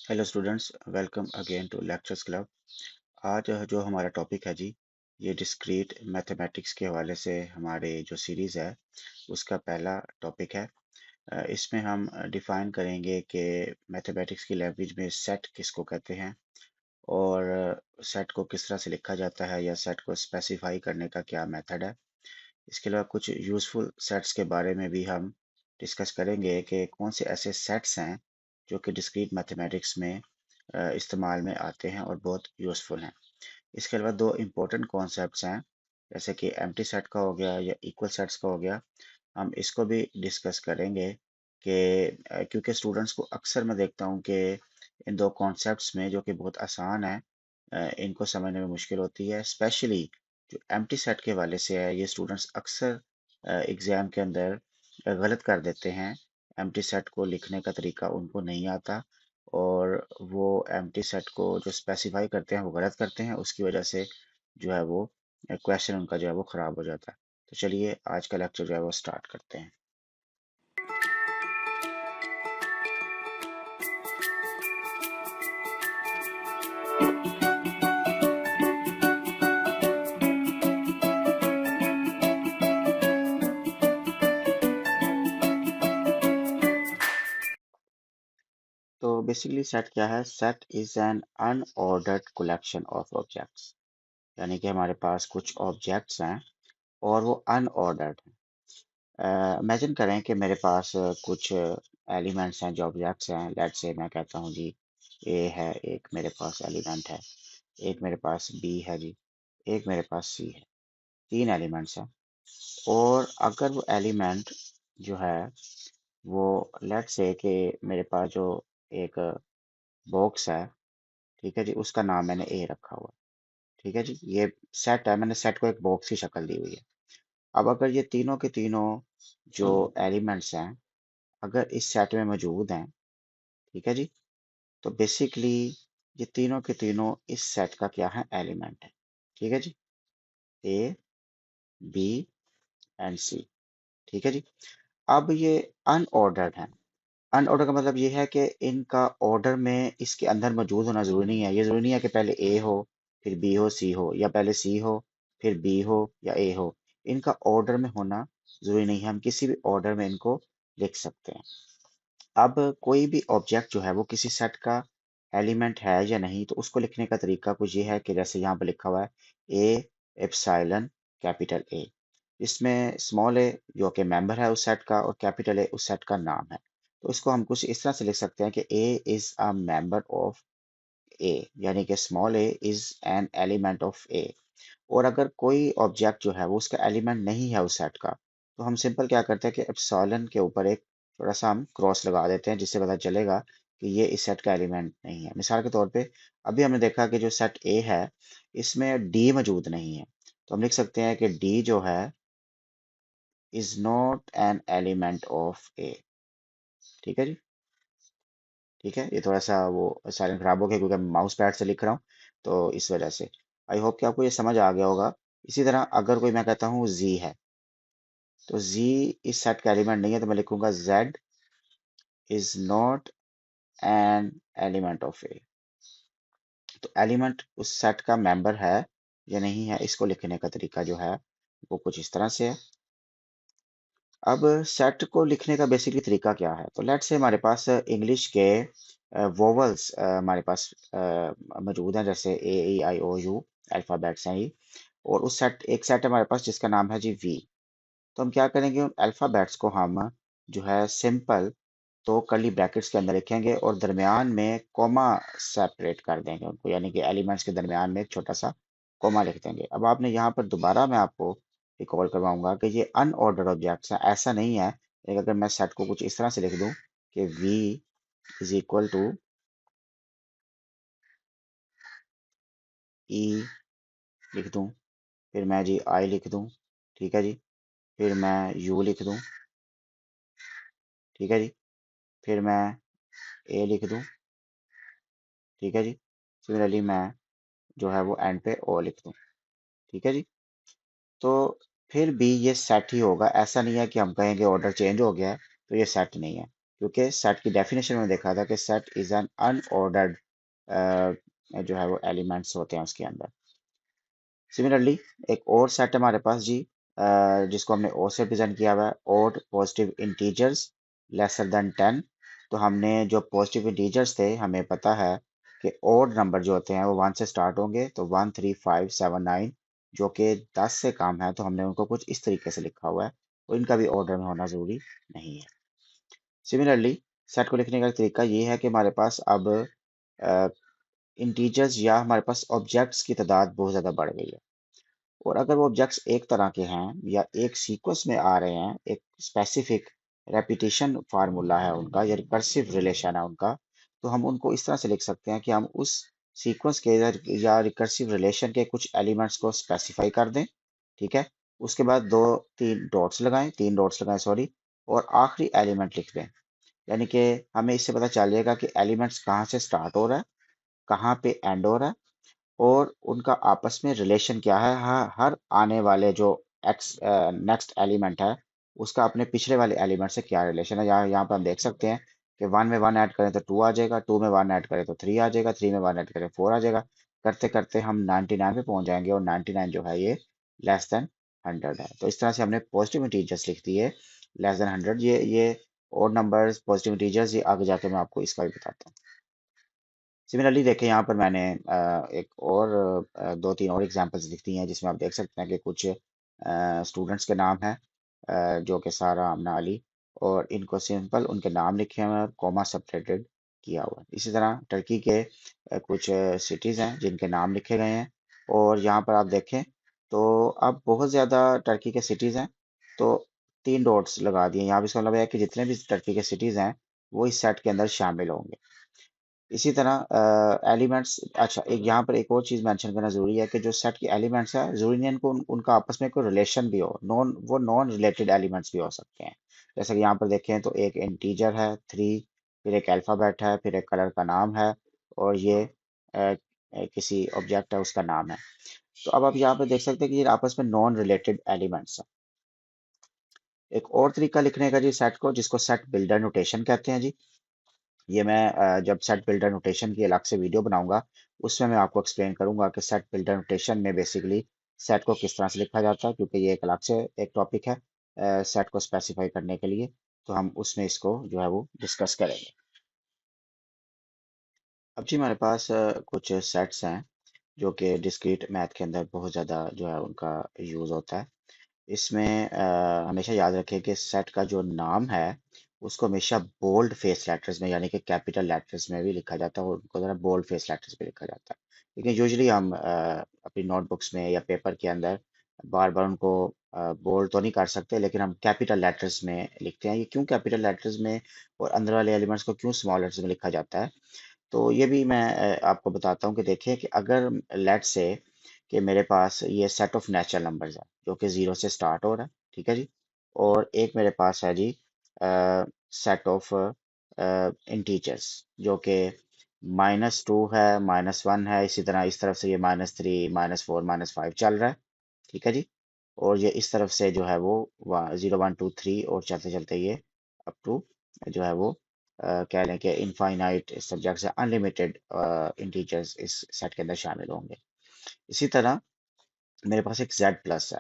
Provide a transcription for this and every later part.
Hello students, welcome again to lectures club. आज जो हमारा टॉपिक है जी, ये डिस्क्रीट मैथमेटिक्स के हवाले से हमारे जो सीरीज़ है उसका पहला टॉपिक है। इसमें हम डिफ़ाइन करेंगे कि मैथमेटिक्स की लैंग्वेज में सेट किसको कहते हैं और सेट को किस तरह से लिखा जाता है या सेट को स्पेसिफाई करने का क्या मेथड है। इसके अलावा कुछ यूज़फुल सेट्स के बारे में भी हम डिस्कस करेंगे कि कौन से ऐसे सेट्स हैं जो कि डिस्क्रीट मैथमेटिक्स में इस्तेमाल में आते हैं और बहुत यूज़फुल हैं। इसके अलावा दो इम्पोर्टेंट कॉन्सेप्ट्स हैं, जैसे कि एम्प्टी सेट का हो गया या इक्वल सेट्स का हो गया। हम इसको भी डिस्कस करेंगे कि क्योंकि स्टूडेंट्स को अक्सर मैं देखता हूँ कि इन दो कॉन्सेप्ट्स में जो कि बहुत आसान है, इनको समझने में मुश्किल होती है। स्पेशली जो एम्प्टी सेट के हवाले से है, ये स्टूडेंट्स अक्सर एग्ज़ाम के अंदर गलत कर देते हैं। एम्प्टी सेट को लिखने का तरीका उनको नहीं आता और वो एम्प्टी सेट को जो स्पेसिफाई करते हैं वो गलत करते हैं। उसकी वजह से जो है वो क्वेश्चन उनका जो है वो ख़राब हो जाता है। तो चलिए आज का लेक्चर जो है वो स्टार्ट करते हैं। तो बेसिकली सेट क्या है? Set is an unordered collection of objects. यानी कि हमारे पास कुछ ऑब्जेक्ट्स हैं और वो अनऑर्डर्ड हैं। इमेजिन करें कि मेरे पास कुछ एलिमेंट्स हैं जो ऑब्जेक्ट्स हैं। लेट्स से मैं कहता हूँ जी ए है, एक मेरे पास एलिमेंट है, एक मेरे पास बी है जी, एक मेरे पास सी है। तीन एलिमेंट्स हैं और अगर वो एलिमेंट जो है वो लेट्स से कि मेरे पास जो एक बॉक्स है, ठीक है जी, उसका नाम मैंने ए रखा हुआ है। ठीक है जी, ये सेट है, मैंने सेट को एक बॉक्स की शक्ल दी हुई है। अब अगर ये तीनों के तीनों जो एलिमेंट्स हैं अगर इस सेट में मौजूद हैं, ठीक है जी, तो बेसिकली ये तीनों के तीनों इस सेट का क्या है? एलिमेंट है। ठीक है जी, ए, बी एंड सी। ठीक है जी। अब ये अनऑर्डर्ड है। अनऑर्डर का मतलब ये है कि इनका ऑर्डर में इसके अंदर मौजूद होना जरूरी नहीं है। ये जरूरी नहीं है कि पहले ए हो फिर बी हो सी हो, या पहले सी हो फिर बी हो या ए हो। इनका ऑर्डर में होना जरूरी नहीं है, हम किसी भी ऑर्डर में इनको लिख सकते हैं। अब कोई भी ऑब्जेक्ट जो है वो किसी सेट का एलिमेंट है या नहीं, तो उसको लिखने का तरीका कुछ ये है कि जैसे यहाँ पर लिखा हुआ है ए एप्सिलॉन कैपिटल ए। इसमें स्मॉल ए जो कि मेंबर है उस सेट का और कैपिटल ए उस सेट का नाम है। तो इसको हम कुछ इस तरह से लिख सकते हैं कि A is a member of A, यानी कि small A is an element of A. और अगर कोई ऑब्जेक्ट जो है वो उसका एलिमेंट नहीं है उस सेट का, तो हम सिंपल क्या करते हैं कि एप्सिलॉन के ऊपर एक थोड़ा सा हम क्रॉस लगा देते हैं, जिससे पता चलेगा कि ये इस सेट का एलिमेंट नहीं है। मिसाल के तौर पे अभी हमने देखा कि जो सेट ए है इसमें डी मौजूद नहीं है, तो हम लिख सकते हैं कि डी जो है is not an element of A. ठीक है जी। ठीक है, ये थोड़ा सा वो साइलेंट खराब हो गया क्योंकि मैं माउस पैड से लिख रहा हूँ, तो इस वजह से। आई होप कि आपको ये समझ आ गया होगा। इसी तरह अगर कोई मैं कहता हूँ जी है, तो जी इस सेट का एलिमेंट नहीं है, तो मैं लिखूंगा Z is not an element of A. तो एलिमेंट उस सेट का मेंबर है या नहीं है, इसको लिखने का तरीका जो है वो कुछ इस तरह से है। अब सेट को लिखने का बेसिकली तरीका क्या है? तो लेट्स से हमारे पास इंग्लिश के वोवल्स हमारे पास मौजूद हैं, जैसे ए ई आई ओ यू अल्फ़ाबेट्स हैं ये। और उस सेट एक सेट है हमारे पास जिसका नाम है जी वी। तो हम क्या करेंगे, उन अल्फ़ाबेट्स को हम जो है सिंपल तो कर्ली ब्रैकेट्स के अंदर लिखेंगे और दरमियान में कॉमा सेपरेट कर देंगे उनको, यानी कि एलिमेंट्स के दरमियान में एक छोटा सा कॉमा लिख देंगे। अब आपने यहाँ पर दोबारा मैं आपको रिकॉल करवाऊंगा कि ये अनऑर्डर्ड ऑब्जेक्ट्स हैं, ऐसा नहीं है। लेकिन अगर मैं सेट को कुछ इस तरह से लिख दूं कि v इज इक्वल टू ई लिख दूं, फिर मैं जी आई लिख दूं, ठीक है जी, फिर मैं u लिख दूं, ठीक है जी, फिर मैं a लिख दूं, ठीक है जी, सिमिलरली मैं जो है वो एंड पे o लिख दूं, ठीक है जी। तो फिर भी ये सेट ही होगा। ऐसा नहीं है कि हम कहेंगे ऑर्डर चेंज हो गया है तो ये सेट नहीं है, क्योंकि सेट की डेफिनेशन में देखा था कि सेट इज एन अनऑर्डर्ड जो है वो एलिमेंट्स होते हैं उसके अंदर। सिमिलरली एक और सेट है हमारे पास जी, जिसको हमने ओ से रिप्रेजेंट किया हुआ है, odd positive integers lesser than 10। तो हमने जो पॉजिटिव इंटीजर्स थे, हमें पता है कि ओड नंबर जो होते हैं वो 1 से स्टार्ट होंगे, तो 1 3 5 7 9, जो कि 10 से कम है, तो हमने उनको कुछ इस तरीके से लिखा हुआ है, और इनका भी ऑर्डर में होना जरूरी नहीं है। सिमिलरली सेट को लिखने का तरीका ये है कि हमारे पास अब इंटीजर्स या हमारे पास ऑब्जेक्ट्स की तादाद बहुत ज़्यादा बढ़ गई है, और अगर वो ऑब्जेक्ट्स एक तरह के हैं या एक सीक्वेंस में आ रहे हैं, एक स्पेसिफिक रेपिटेशन फार्मूला है उनका या रिकर्सिव रिलेशन है उनका, तो हम उनको इस तरह से लिख सकते हैं कि हम उस सीक्वेंस के या रिकर्सिव रिलेशन के कुछ एलिमेंट्स को स्पेसिफाई कर दें, ठीक है। उसके बाद तीन डॉट्स लगाएं सॉरी, और आखिरी एलिमेंट लिख दें। यानी कि हमें इससे पता चल जाएगा कि एलिमेंट्स कहाँ से स्टार्ट हो रहा है, कहाँ पे एंड हो रहा है, और उनका आपस में रिलेशन क्या है। हर आने वाले जो एक्स नेक्स्ट एलिमेंट है, उसका अपने पिछले वाले एलिमेंट से क्या रिलेशन है। यहाँ पर हम देख सकते हैं कि 1 में 1 ऐड करें तो 2 आ जाएगा, 2 में 1 ऐड करें तो 3 आ जाएगा, 3 में 1 ऐड करें 4 आ जाएगा। करते करते हम 99 पे पहुंच जाएंगे, और 99 जो है ये लेस देन 100 है। तो इस तरह से हमने पॉजिटिव इंटीजर्स लिख दिए लेस देन 100। ये और नंबर्स पॉजिटिव इंटीजर्स, ये आगे जाके मैं आपको इसका भी बताता हूँ। सिमिलरली देखें, यहाँ पर मैंने एक और दो तीन और एग्जांपल्स लिख दी हैं, जिसमें आप देख सकते हैं कि कुछ स्टूडेंट्स के नाम हैं, जो कि सारा, आमना, अली, और इनको सिंपल उनके नाम लिखे हुए हैं और कॉमा सेपरेटेड किया हुआ है। इसी तरह टर्की के कुछ सिटीज़ हैं जिनके नाम लिखे गए हैं, और यहाँ पर आप देखें तो अब बहुत ज़्यादा टर्की के सिटीज़ हैं, तो 3 डॉट्स लगा दिए यहाँ पे। इसका मतलब है कि जितने भी टर्की के सिटीज़ हैं वो इस सेट के अंदर शामिल होंगे। इसी तरह एलिमेंट्स, अच्छा एक यहाँ पर एक और चीज़ मेंशन करना ज़रूरी है कि जो सेट के एलिमेंट्स है, ज़रूरी नहीं है इनको उनका आपस में कोई रिलेशन भी हो, नॉन रिलेटेड एलिमेंट्स भी हो सकते हैं। जैसे कि यहाँ पर देखें तो एक इंटीजर है 3, फिर एक अल्फ़ाबेट है, फिर एक कलर का नाम है, और ये किसी ऑब्जेक्ट है उसका नाम है। तो अब आप यहाँ पर देख सकते हैं कि ये आपस में नॉन रिलेटेड एलिमेंट्स हैं। एक और तरीका लिखने का जी सेट को, जिसको सेट बिल्डर नोटेशन कहते हैं जी। ये मैं जब सेट बिल्डर नोटेशन की अलग से वीडियो बनाऊंगा, उसमें मैं आपको एक्सप्लेन करूंगा कि सेट बिल्डर नोटेशन में बेसिकली सेट को किस तरह से लिखा जाता है, क्योंकि ये एक अलग से एक टॉपिक है सेट को स्पेसिफाई करने के लिए। तो हम उसमें इसको जो है वो डिस्कस करेंगे। अब जी हमारे पास कुछ सेट्स हैं जो कि डिस्क्रीट मैथ के अंदर बहुत ज़्यादा जो है उनका यूज़ होता है। इसमें हमेशा याद रखें कि सेट का जो नाम है उसको हमेशा बोल्ड फेस लेटर्स में, यानी कि कैपिटल लेटर्स में भी लिखा जाता है, और उनको ज़रा बोल्ड फेस लेटर्स में लिखा जाता है। लेकिन यूजुअली हम अपनी नोटबुक्स में या पेपर के अंदर बार बार उनको बोल्ड तो नहीं कर सकते, लेकिन हम कैपिटल लेटर्स में लिखते हैं। ये क्यों कैपिटल लेटर्स में और अंदर वाले एलिमेंट्स को क्यों स्मॉल लेटर्स में लिखा जाता है, तो ये भी मैं आपको बताता हूँ कि देखिए कि अगर लेट्स से कि मेरे पास ये सेट ऑफ नेचुरल नंबर्स है जो कि 0 से स्टार्ट हो रहा है, ठीक है जी, और एक मेरे पास है जी सेट ऑफ इंटीजर्स जो कि -2 है, -1 है, इसी तरह इस तरफ से ये -3 -4 -5 चल रहा है, ठीक है जी। और ये इस तरफ से जो है वो 0 1 2 3 और चलते चलते ये अप टू जो है वो कह लें कि इनफाइनाइट सब्जेक्ट से अनलिमिटेड इंटीजर्स इस सेट के अंदर शामिल होंगे। इसी तरह मेरे पास एक Z प्लस है।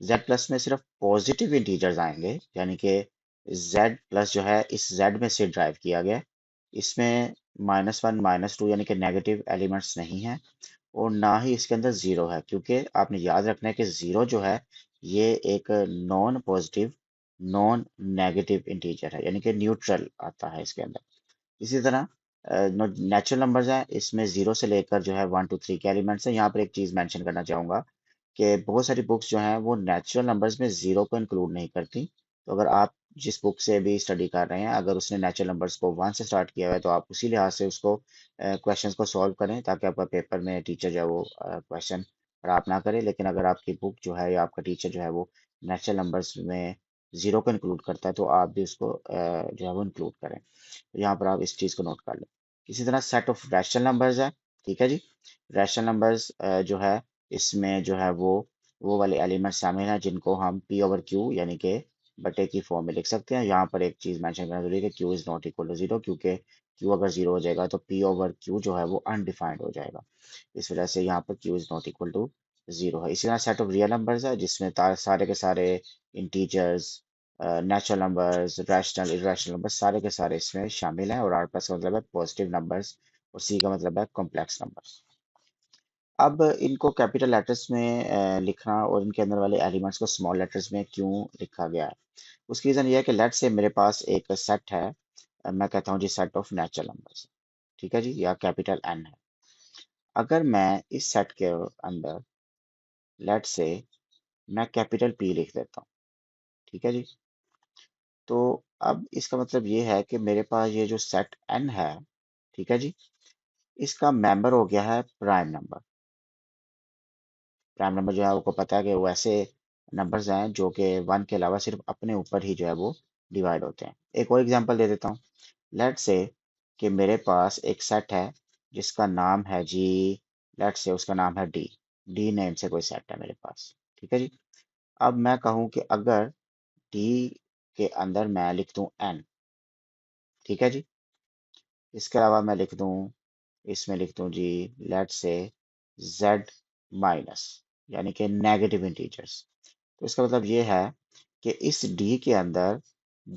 Z प्लस में सिर्फ पॉजिटिव इंटीजर्स आएंगे, यानी कि Z प्लस जो है इस Z में से ड्राइव किया गया है। इसमें -1 -2 यानी कि नेगेटिव एलिमेंट्स नहीं है, और ना ही इसके अंदर जीरो है, क्योंकि आपने याद रखना है कि जीरो जो है ये एक non positive non negative integer है, यानी कि न्यूट्रल आता है इसके अंदर। इसी तरह नेचुरल नंबर्स हैं, इसमें जीरो से लेकर जो है 1 2 3 के एलिमेंट्स हैं। यहाँ पर एक चीज मेंशन करना चाहूंगा कि बहुत सारी बुक्स जो हैं वो नेचुरल नंबर्स में जीरो को इंक्लूड नहीं करती। तो अगर आप जिस बुक से भी स्टडी कर रहे हैं, अगर उसने नेचुरल नंबर्स को 1 से स्टार्ट किया हुआ है, तो आप उसी लिहाज से उसको क्वेश्चंस को सॉल्व करें, ताकि आपका पेपर में टीचर जो है वो क्वेश्चन खराब ना करे। लेकिन अगर आपकी बुक जो है या आपका टीचर जो है वो नेचुरल नंबर्स में जीरो को इंक्लूड करता है, तो आप भी उसको जो है वो इंक्लूड करें। तो यहाँ पर आप इस चीज़ को नोट कर लें। इसी तरह सेट ऑफ रैशनल नंबर्स है, ठीक है जी। रैशनल नंबर्स जो है इसमें जो है वो वाले एलिमेंट शामिल हैं जिनको हम P ओवर Q यानी कि बटे की फॉर्म में लिख सकते हैं। यहाँ पर एक चीज मेंशन करना जरूरी है कि Q is not equal to zero, क्योंकि क्यू अगर जीरो हो जाएगा तो पी ओवर क्यू जो है वो अनडिफाइंड हो जाएगा। इस वजह से यहाँ पर Q is not equal to zero है। इसी तरह सेट ऑफ रियल नंबर्स है जिसमें सारे के सारे integers, natural numbers, rational irrational numbers सारे के सारे इसमें शामिल हैं। और आर प्लस का मतलब है पॉजिटिव नंबर्स और सी का मतलब है कॉम्प्लेक्स नंबर्स। अब इनको कैपिटल लेटर्स में लिखना और इनके अंदर वाले एलिमेंट्स को स्मॉल लेटर्स में क्यों लिखा गया है, उसकी रीजन ये है कि लेट से मेरे पास एक सेट है, मैं कहता हूँ जी सेट ऑफ नेचुरल नंबर्स, ठीक है जी, या कैपिटल एन है। अगर मैं इस सेट के अंदर लेट से मैं कैपिटल पी लिख देता हूँ, ठीक है जी, तो अब इसका मतलब ये है कि मेरे पास ये जो सेट एन है, ठीक है जी, इसका मेंबर हो गया है प्राइम नंबर। प्राइम नंबर जो है आपको पता है कि वो ऐसे नंबर्स हैं जो कि वन के अलावा सिर्फ अपने ऊपर ही जो है वो डिवाइड होते हैं। एक और एग्जांपल दे देता हूँ। लेट से कि मेरे पास एक सेट है जिसका नाम है जी, लेट से उसका नाम है डी। डी नेम से कोई सेट है मेरे पास, ठीक है जी। अब मैं कहूँ कि अगर डी के अंदर मैं लिख दूं एन, ठीक है जी, इसके अलावा मैं लिख दूं, इसमें लिख दूं जी लेट से जेड माइनस, यानी कि नेगेटिव इंटीजर्स। तो इसका मतलब ये है कि इस डी के अंदर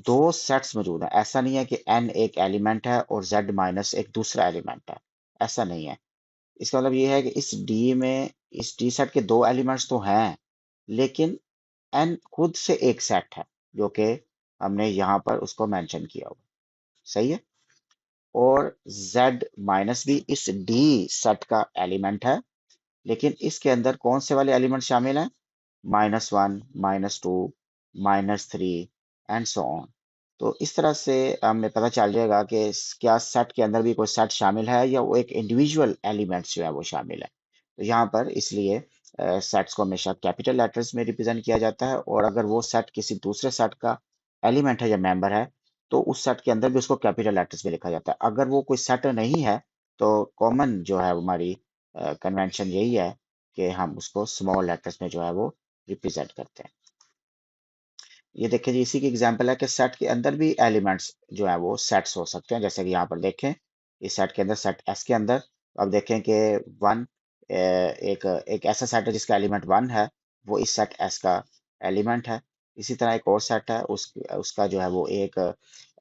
दो सेट्स मौजूद हैं। ऐसा नहीं है कि एन एक एलिमेंट है और जेड माइनस एक दूसरा एलिमेंट है, ऐसा नहीं है। इसका मतलब ये है कि इस डी में, इस डी सेट के दो एलिमेंट्स तो हैं, लेकिन एन खुद से एक सेट है जो कि हमने यहाँ पर उसको मेंशन किया हुआ, सही है। और z माइनस भी इस डी सेट का एलिमेंट है, लेकिन इसके अंदर कौन से वाले एलिमेंट शामिल हैं, -1, -2, -3 एंड सो ऑन। तो इस तरह से हमें पता चल जाएगा कि क्या सेट के अंदर भी कोई सेट शामिल है या वो एक इंडिविजुअल एलिमेंट्स जो है वो शामिल है। तो यहाँ पर इसलिए सेट्स को हमेशा कैपिटल लेटर्स में रिप्रेजेंट किया जाता है, और अगर वो सेट किसी दूसरे सेट का एलिमेंट है या मेंबर है तो उस सेट के अंदर भी उसको कैपिटल लेटर्स में लिखा जाता है। अगर वो कोई सेट नहीं है तो कॉमन जो है हमारी कन्वेंशन यही है कि हम उसको स्मॉल लेटर्स में जो है वो रिप्रेजेंट करते हैं। ये देखिए जी, इसी की एग्जांपल है कि सेट के अंदर भी एलिमेंट्स जो है वो सेट्स हो सकते हैं। जैसे कि यहाँ पर देखें, इस सेट के अंदर, सेट एस के अंदर अब देखें कि वन एक एक ऐसा सेट है जिसका एलिमेंट वन है, वो इस सेट एस का एलिमेंट है। इसी तरह एक और सेट है उसका जो है वो एक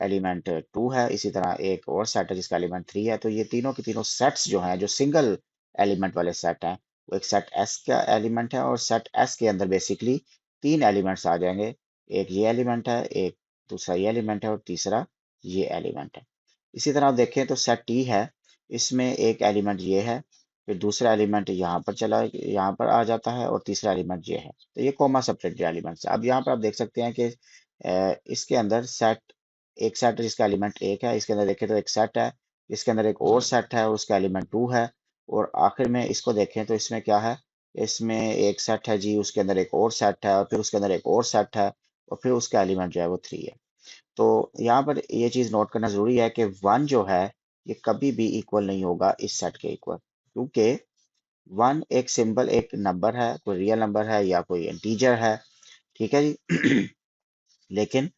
एलिमेंट टू है। इसी तरह एक और सेट है जिसका एलिमेंट थ्री है। तो ये तीनों के तीनों सेट्स जो हैं, जो सिंगल एलिमेंट वाले सेट हैं, वो एक सेट एस का एलिमेंट है। और सेट एस के अंदर बेसिकली तीन एलिमेंट्स आ जाएंगे, एक ये एलिमेंट है, एक दूसरा ये एलिमेंट है और तीसरा ये एलिमेंट है। इसी तरह आप देखें तो सेट टी है, इसमें एक एलिमेंट ये है, फिर दूसरा एलिमेंट यहाँ पर आ जाता है और तीसरा एलिमेंट ये है। तो ये कॉमा सेपरेटेड एलिमेंट्स है। अब यहाँ पर आप देख सकते हैं कि इसके अंदर एक सेट है जिसका एलिमेंट एक है। इसके अंदर देखें तो एक सेट है जिसके अंदर एक और सेट है और उसका एलिमेंट टू है। और आखिर में इसको देखें तो इसमें क्या है, इसमें एक सेट है जी, उसके अंदर एक और सेट है और फिर उसके अंदर एक और सेट है और फिर उसका एलिमेंट जो है वो थ्री है। तो यहाँ पर ये चीज नोट करना जरूरी है कि वन जो है ये कभी भी इक्वल नहीं होगा इस सेट के इक्वल, क्योंकि वन एक सिंबल, एक नंबर है, कोई रियल नंबर है या कोई इंटीजर है, ठीक है जी। लेकिन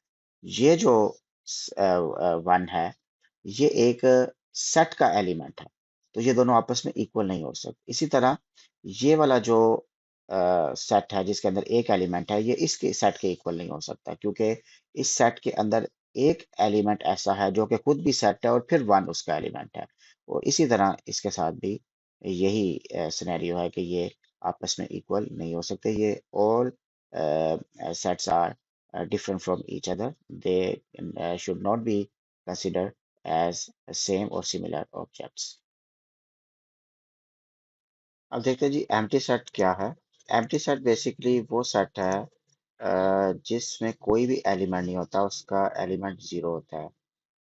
ये जो वन है ये एक सेट का एलिमेंट है, तो ये दोनों आपस में इक्वल नहीं हो सकते। इसी तरह ये वाला जो सेट है जिसके अंदर एक एलिमेंट है, ये इसके सेट के इक्वल नहीं हो सकता, क्योंकि इस सेट के अंदर एक एलिमेंट ऐसा है जो कि खुद भी सेट है और फिर वन उसका एलिमेंट है। और इसी तरह इसके साथ भी यही सिनेरियो है कि ये आपस में इक्वल नहीं हो सकते। ये all sets are different from each other. They should not be considered as same or similar objects. अब देखते हैं जी एम्प्टी सेट क्या है। एम्प्टी सेट बेसिकली वो सेट है जिसमें कोई भी एलिमेंट नहीं होता, उसका एलिमेंट जीरो होता है,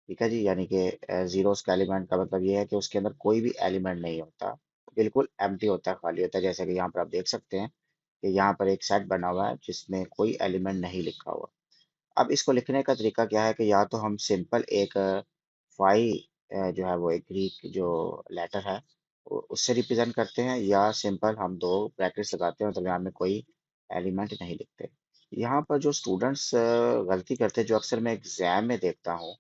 ठीक है जी। यानी कि जीरो उसका एलिमेंट का मतलब ये है कि उसके अंदर कोई भी एलिमेंट नहीं होता, बिल्कुल एम्प्टी होता है, खाली होता है। जैसे कि यहाँ पर आप देख सकते हैं कि यहाँ पर एक सेट बना हुआ है जिसमें कोई एलिमेंट नहीं लिखा हुआ। अब इसको लिखने का तरीका क्या है कि या तो हम सिंपल एक फाई जो है वो एक ग्रीक जो लेटर है उससे रिप्रेजेंट करते हैं, या सिंपल हम दो ब्रैकेट्स लगाते हैं और दरम्यान में कोई एलिमेंट नहीं लिखते। यहाँ पर जो स्टूडेंट्स गलती करते हैं, जो अक्सर मैं एग्जाम में देखता हूँ,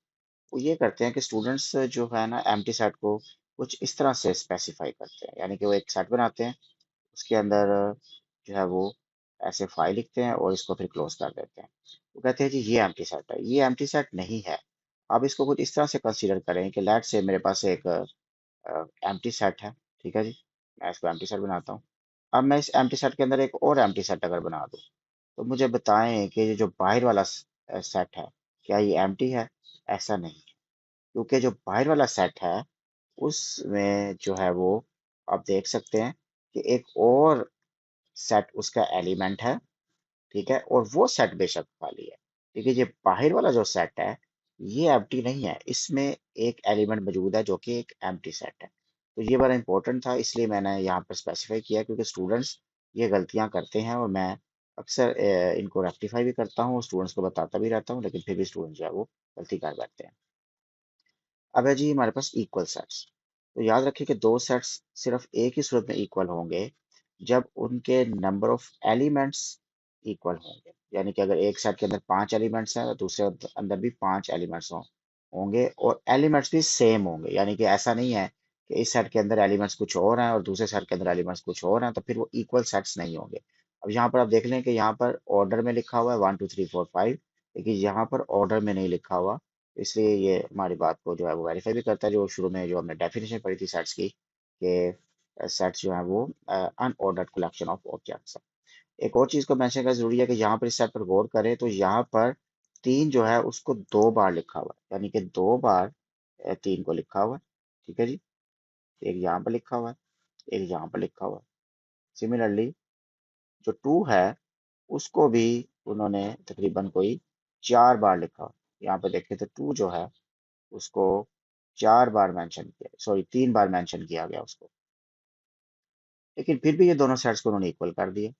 वो ये करते हैं कि स्टूडेंट्स जो है ना एम्प्टी सेट को कुछ इस तरह से स्पेसिफाई करते हैं, यानी कि वो एक सेट बनाते हैं, उसके अंदर जो है वो ऐसे फाइल लिखते हैं और इसको फिर क्लोज कर देते हैं। वो कहते हैं जी ये एम्प्टी सेट है, ये एम्प्टी सेट नहीं है। आप इसको कुछ इस तरह से कंसीडर करें कि लेट से मेरे पास एक एम्प्टी सेट है, ठीक है जी, मैं इसको एम्प्टी सेट बनाता हूँ। अब मैं इस एम्प्टी सेट के अंदर एक और एम्प्टी सेट अगर बना दूँ, तो मुझे बताएं कि ये जो बाहर वाला सेट है, क्या ये एम्प्टी है? ऐसा नहीं है, क्योंकि जो बाहर वाला सेट है उसमें जो है वो आप देख सकते हैं कि एक और सेट उसका एलिमेंट है, ठीक है, और वो सेट बेशक खाली है, ठीक है। ये बाहर वाला जो सेट है ये एम्प्टी नहीं है, इसमें एक एलिमेंट मौजूद है जो कि एक एम्प्टी सेट है। तो ये बड़ा इंपॉर्टेंट था, इसलिए मैंने यहाँ पर स्पेसिफाई किया, क्योंकि स्टूडेंट्स ये गलतियां करते हैं और मैं अक्सर इनको रेक्टिफाई भी करता हूँ, स्टूडेंट्स को बताता भी रहता हूँ, लेकिन फिर भी स्टूडेंट जो है वो गलती कर बैठते हैं। अब है जी हमारे पास इक्वल सेट्स। तो याद रखिए कि दो सेट्स सिर्फ एक ही सूरत में इक्वल होंगे, जब उनके नंबर ऑफ एलिमेंट्स इक्वल होंगे। यानी कि अगर एक सेट के अंदर 5 एलिमेंट्स हैं तो दूसरे अंदर भी 5 एलिमेंट्स होंगे, और एलिमेंट्स भी सेम होंगे। यानी कि ऐसा नहीं है कि इस सेट के अंदर एलिमेंट्स कुछ और हैं और दूसरे सेट के अंदर एलिमेंट्स कुछ और हैं, तो फिर वो इक्वल सेट्स नहीं होंगे। अब यहाँ पर आप देख लें कि यहाँ पर ऑर्डर में लिखा हुआ है 1 2 3 4 5, लेकिन यहाँ पर ऑर्डर में नहीं लिखा हुआ। इसलिए ये हमारी बात को जो है वो वेरीफाई भी करता है, जो शुरू में जो हमने डेफिनेशन पढ़ी थी सेट्स की, कि सेट्स जो है वो अनऑर्डर्ड कलेक्शन ऑफ ऑब्जेक्ट्स है। एक और चीज को मेंशन करना जरूरी है कि यहाँ पर इस सेट पर गौर करें तो यहाँ पर 3 जो है उसको 2 बार लिखा हुआ है, यानी कि 2 बार 3 को लिखा हुआ है, ठीक है जी। एक यहाँ पर लिखा हुआ है, एक यहाँ पर लिखा हुआ है। सिमिलरली जो 2 है उसको भी उन्होंने तकरीबन कोई 4 बार लिखा हुआ है। यहाँ पर देखें तो 2 जो है उसको 4 बार मेंशन किया, सॉरी 3 बार मेंशन किया गया उसको, लेकिन फिर भी ये दोनों सेट्स को उन्होंने इक्वल कर दिया।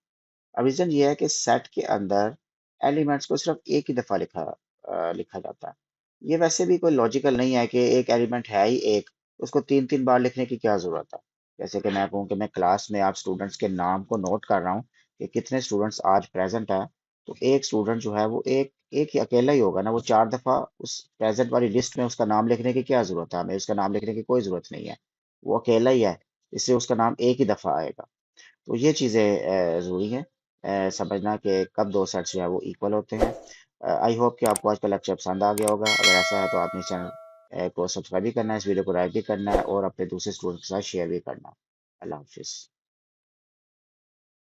अब रीजन ये है कि सेट के अंदर एलिमेंट्स को सिर्फ एक ही दफा लिखा जाता है। ये वैसे भी कोई लॉजिकल नहीं है कि एक एलिमेंट है ही एक, उसको 3 3 बार लिखने की क्या जरूरत है। जैसे कि मैं कहूँ कि मैं क्लास में आप स्टूडेंट्स के नाम को नोट कर रहा हूँ कि कितने स्टूडेंट्स आज प्रेजेंट है, तो एक स्टूडेंट जो है वो एक एक ही अकेला ही होगा ना, वो 4 दफा उस प्रेजेंट वाली लिस्ट में उसका नाम लिखने की क्या जरूरत है, हमें उसका नाम लिखने की कोई जरूरत नहीं है। वो अकेला ही है, इसलिए उसका नाम एक ही दफा आएगा। तो ये चीज़ें ज़रूरी है समझना कि कब दो सेट्स जो है वो इक्वल होते हैं। आई होप कि आपको आज का लेक्चर पसंद आ गया होगा। अगर ऐसा है तो आपने चैनल को सब्सक्राइब भी करना है, इस वीडियो को लाइक भी करना है और अपने दूसरे स्टूडेंट के साथ शेयर भी करना है। अल्लाह हाफिज़।